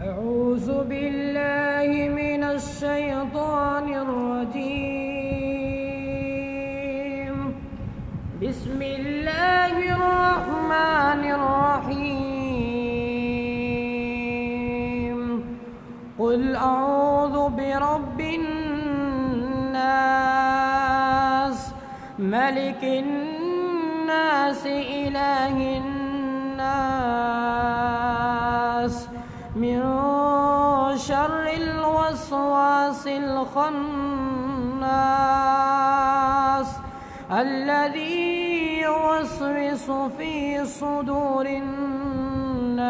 أعوذ بالله من الشيطان الرجيم. بسم الله الرحمن الرحيم. قل أعوذ برب الناس ملك الناس إله الناس من شر الوسواس الخناس الذي يوسوس في صدور الناس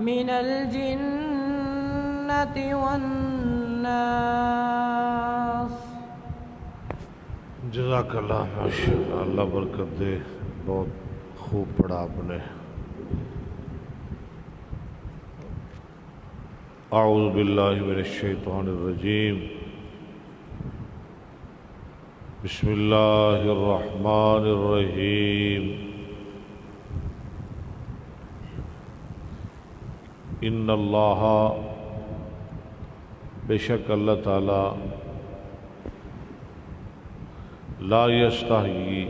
من الجنة والناس. جزاک اللہ، ماشاء اللہ، اللہ برکت دے، بہت خوب پڑھا آپ نے. اعوذ باللہ من الشیطان الرجیم. بسم اللہ الرحمن الرحیم. ان اللہ، بے شک اللہ تعالی، لا یستحیی،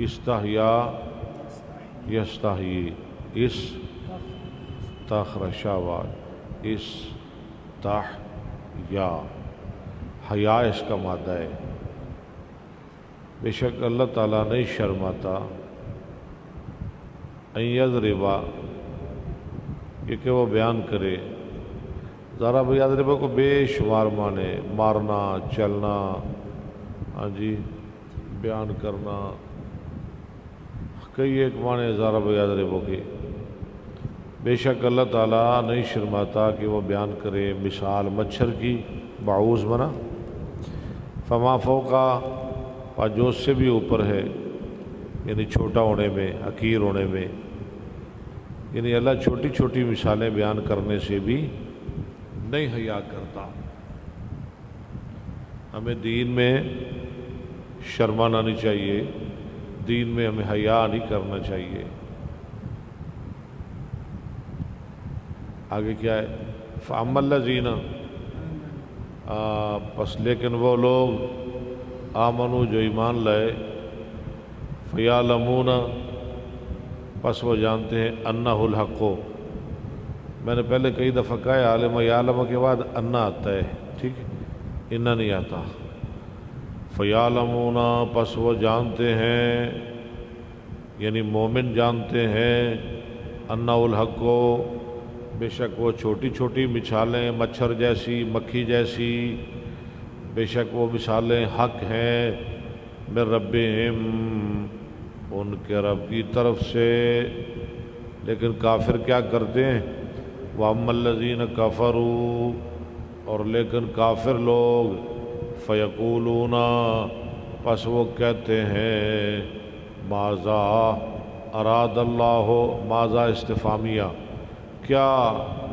استحیا یستحیی، اس تخرشاوات، اس تح یا حیا اس کا مادہ ہے. بے شک اللہ تعالیٰ نہیں شرماتا ان یضربا، یہ کہ وہ بیان کرے. ضرب یضربا کو بے شمار معنی، مارنا، چلنا، ہاں جی، بیان کرنا، کئی ایک معنی ضرب یضربا کے. بے شک اللہ تعالیٰ نہیں شرماتا کہ وہ بیان کرے مثال مچھر کی، بعوض بنا، فما فوقا، اور جو اس سے بھی اوپر ہے، یعنی چھوٹا ہونے میں، حقیر ہونے میں. یعنی اللہ چھوٹی چھوٹی مثالیں بیان کرنے سے بھی نہیں حیا کرتا. ہمیں دین میں شرمانا نہیں چاہیے، دین میں ہمیں حیا نہیں کرنا چاہیے. آگے کیا ہے؟ فَأَمَّا الَّذِينَ، پس لیکن وہ لوگ آمنوا، جو ایمان لائے، فَيَعْلَمُونَ، پس وہ جانتے ہیں، أَنَّهُ الْحَقُّ. میں نے پہلے کئی دفعہ کہا ہے، عالم یعلم کے بعد انا آتا ہے، ٹھیک ہے، انا نہیں آتا. فَيَعْلَمُونَ، پس وہ جانتے ہیں، یعنی مومن جانتے ہیں، أَنَّهُ الْحَقُّ، بے شک وہ چھوٹی چھوٹی مثالیں، مچھر جیسی، مکھی جیسی، بے شک وہ مثالیں حق ہیں، من ربہم، ان کے رب کی طرف سے. لیکن کافر کیا کرتے ہیں؟ وَأَمَّا الَّذِينَ كَفَرُوا، اور لیکن کافر لوگ، فَيَقُولُونَ، پس وہ کہتے ہیں، ماذا اراد اللہ، ماذا استفہامیہ، کیا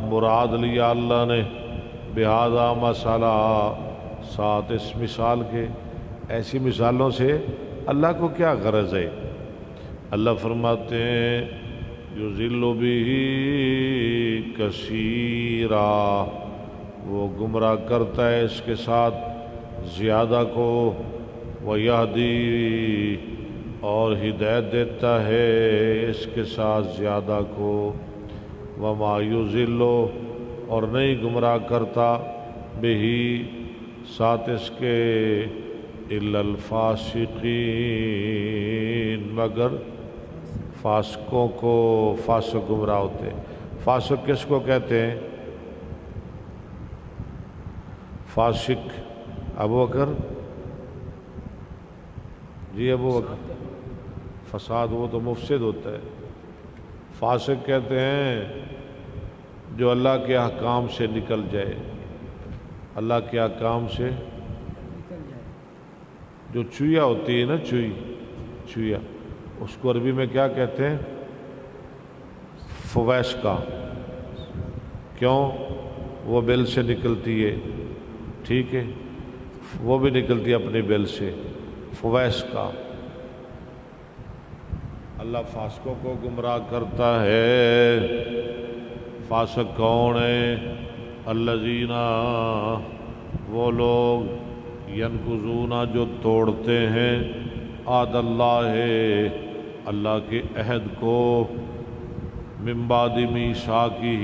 مراد لیا اللہ نے، بہذا مسئلہ، ساتھ اس مثال کے. ایسی مثالوں سے اللہ کو کیا غرض ہے؟ اللہ فرماتے ہیں، یضل بہ کثیرا، وہ گمراہ کرتا ہے اس کے ساتھ زیادہ کو، ویہدی، اور ہدایت دیتا ہے اس کے ساتھ زیادہ کو، وما یضل، اور نہیں گمراہ کرتا، بہی، ساتھ اس کے، الا الفاسقین، مگر فاسقوں کو. فاسق گمراہ ہوتے ہیں. فاسق کس کو کہتے ہیں؟ فاسق ابو بکر، جی ابو بکر، فساد وہ تو مفسد ہوتا ہے. فاسق کہتے ہیں جو اللہ کے احکام سے نکل جائے، اللہ کے احکام سے، جو چویا ہوتی ہے نا، چویا، اس کو عربی میں کیا کہتے ہیں؟ فویسقہ. کیوں؟ وہ بل سے نکلتی ہے، ٹھیک ہے، وہ بھی نکلتی ہے اپنے بل سے. فویسقہ اللہ فاسقوں کو گمراہ کرتا ہے۔ فاسق کون ہے؟ الذین، وہ لوگ ینقضون، جو توڑتے ہیں عہد اللہ، اللہ کے عہد کو، من بعد میثاقہ،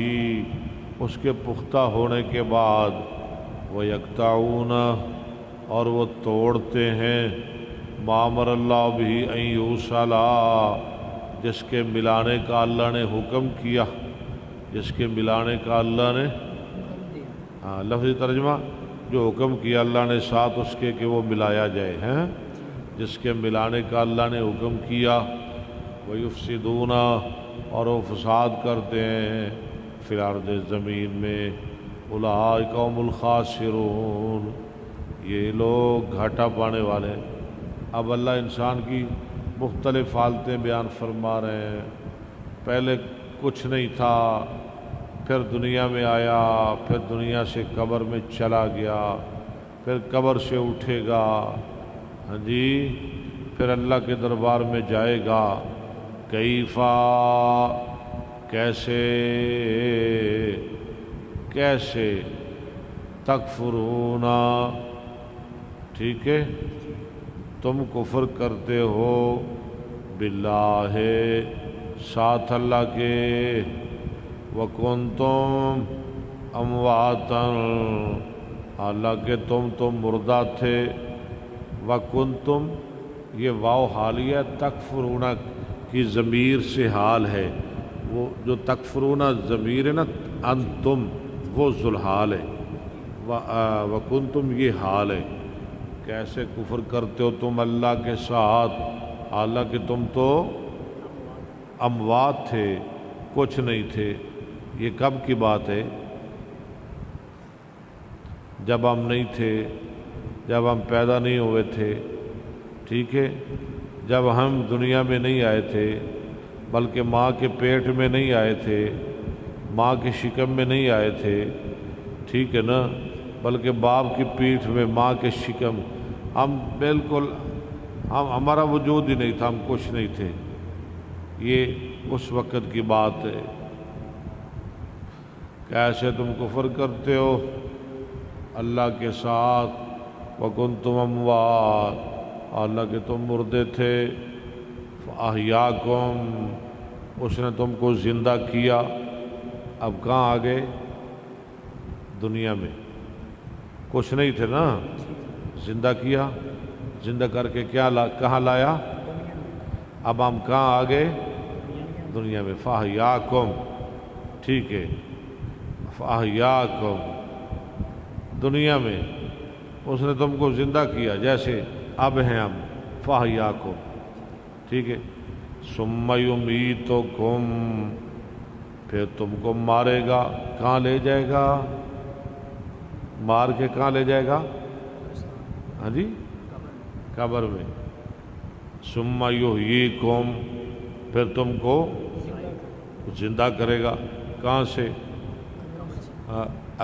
اس کے پختہ ہونے کے بعد، ویقطعون، اور وہ توڑتے ہیں ما امر اللہ بہ ان یوصل، جس کے ملانے کا اللہ نے حکم کیا، جس کے ملانے کا اللہ نے، لفظی ترجمہ، جو حکم کیا اللہ نے ساتھ اس کے کہ وہ ملایا جائے، ہیں جس کے ملانے کا اللہ نے حکم کیا، ویفسدون، اور وہ فساد کرتے ہیں فی الارض، زمین میں، اولئک هم الخاسرون، یہ لوگ گھاٹا پانے والے ہیں۔ اب اللہ انسان کی مختلف حالتیں بیان فرما رہے ہیں۔ پہلے کچھ نہیں تھا، پھر دنیا میں آیا، پھر دنیا سے قبر میں چلا گیا، پھر قبر سے اٹھے گا، ہاں جی، پھر اللہ کے دربار میں جائے گا۔ کیفا، کیسے، کیسے، تکفرون، ٹھیک ہے، تم کفر کرتے ہو، باللہ، ساتھ اللہ کے، وکنتم امواتا، حالانکہ تم تو مردہ تھے، وکنتم، یہ واو حالیہ تکفرون کی ضمیر سے حال ہے، وہ جو تکفرون ضمیر ہے نا، انتم، وہ ذوالحال ہے، وکنتم یہ حال ہے۔ کیسے کفر کرتے ہو تم اللہ کے ساتھ، حالانکہ تم تو اموات تھے، کچھ نہیں تھے۔ یہ کب کی بات ہے؟ جب ہم نہیں تھے، جب ہم پیدا نہیں ہوئے تھے، ٹھیک ہے، جب ہم دنیا میں نہیں آئے تھے، بلکہ ماں کے پیٹ میں نہیں آئے تھے، ماں کے شکم میں نہیں آئے تھے، ٹھیک ہے نا، بلکہ باپ کی پیٹھ میں، ماں کے شکم، ہم بالکل، ہمارا وجود ہی نہیں تھا، ہم کچھ نہیں تھے۔ یہ اس وقت کی بات ہے۔ کیسے تم کفر کرتے ہو اللہ کے ساتھ، وکنتم اموات، حالانکہ تم مردے تھے، فاحیاکم، اس نے تم کو زندہ کیا۔ اب کہاں آ گئے؟ دنیا میں کچھ نہیں تھے نا، زندہ کیا، زندہ کر کے کہاں لایا؟ اب ہم کہاں آ گئے؟ دنیا میں، فاحیاکم، ٹھیک ہے، فاحیاکم، دنیا میں اس نے تم کو زندہ کیا، جیسے اب ہیں ہم، فاحیاکم، ٹھیک ہے، ثم یمیتکم، پھر تم کو مارے گا، کہاں لے جائے گا؟ مار کے کہاں لے جائے گا؟ ہاں جی، قبر میں۔ ثم یحییکم، پھر تم کو زندہ کرے گا، کہاں سے؟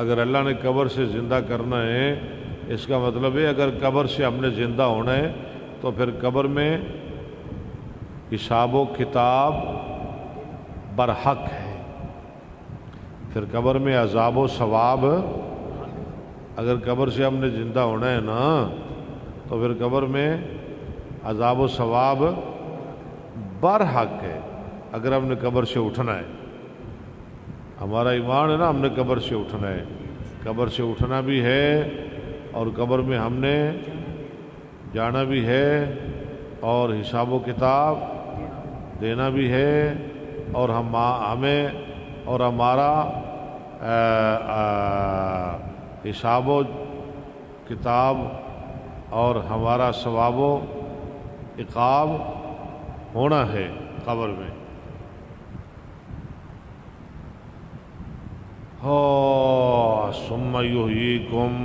اگر اللہ نے قبر سے زندہ کرنا ہے، اس کا مطلب ہے اگر قبر سے ہم نے زندہ ہونا ہے تو پھر قبر میں حساب و کتاب برحق ہے، پھر قبر میں عذاب و ثواب، اگر قبر سے ہم نے زندہ ہونا ہے نا تو پھر قبر میں عذاب و ثواب برحق ہے۔ اگر ہم نے قبر سے اٹھنا ہے، ہمارا ایمان ہے نا، ہم نے قبر سے اٹھنا ہے، قبر سے اٹھنا بھی ہے اور قبر میں ہم نے جانا بھی ہے اور حساب و کتاب دینا بھی ہے، اور ہمیں اور ہمارا حساب و کتاب اور ہمارا ثواب و عقاب ہونا ہے قبر میں۔ ثم یحییکم،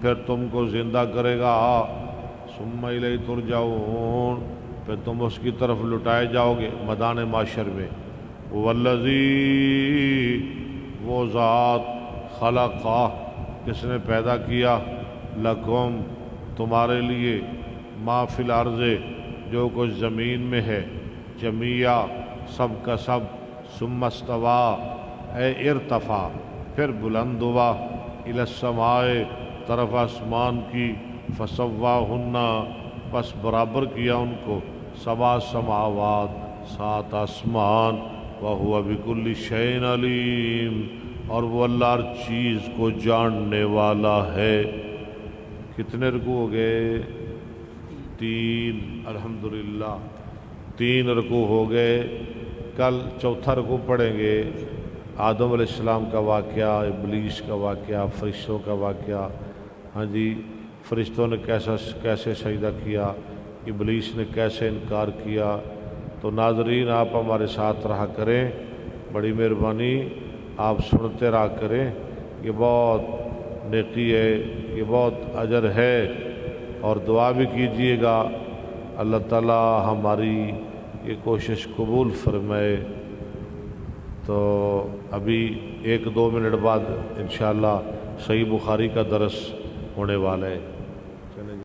پھر تم کو زندہ کرے گا، ثم الیہ ترجعون، پھر تم اس کی طرف لٹائے جاؤ گے میدان محشر میں۔ والذی، وہ ذات، خلقہ، جس نے پیدا کیا، لکم، تمہارے لیے، ما فی الارض، جو کچھ زمین میں ہے جمیع سب کا سب، ثم استوى اے ارتفع پھر بلند ہوا، الی السماء طرف آسمان کی، فسواہن پس برابر کیا ان کو، سبع سماوات 7 آسمان، وہو بکل شیء علیم اور وہ اللہ ہر چیز کو جاننے والا ہے۔ کتنے رکوع ہو گئے؟ 3۔ الحمدللہ 3 رکوع ہو گئے۔ کل چوتھا رکوع پڑھیں گے، آدم علیہ السلام کا واقعہ، ابلیس کا واقعہ، فرشتوں کا واقعہ۔ ہاں جی، فرشتوں نے کیسے سجدہ کیا، ابلیس نے کیسے انکار کیا۔ تو ناظرین آپ ہمارے ساتھ رہا کریں، بڑی مہربانی آپ سنتے رہا کریں، یہ بہت نیکی ہے، یہ بہت اجر ہے، اور دعا بھی کیجیے گا اللہ تعالی ہماری یہ کوشش قبول فرمائے۔ تو ابھی 1-2 منٹ بعد انشاءاللہ صحیح بخاری کا درس ہونے والا ہے۔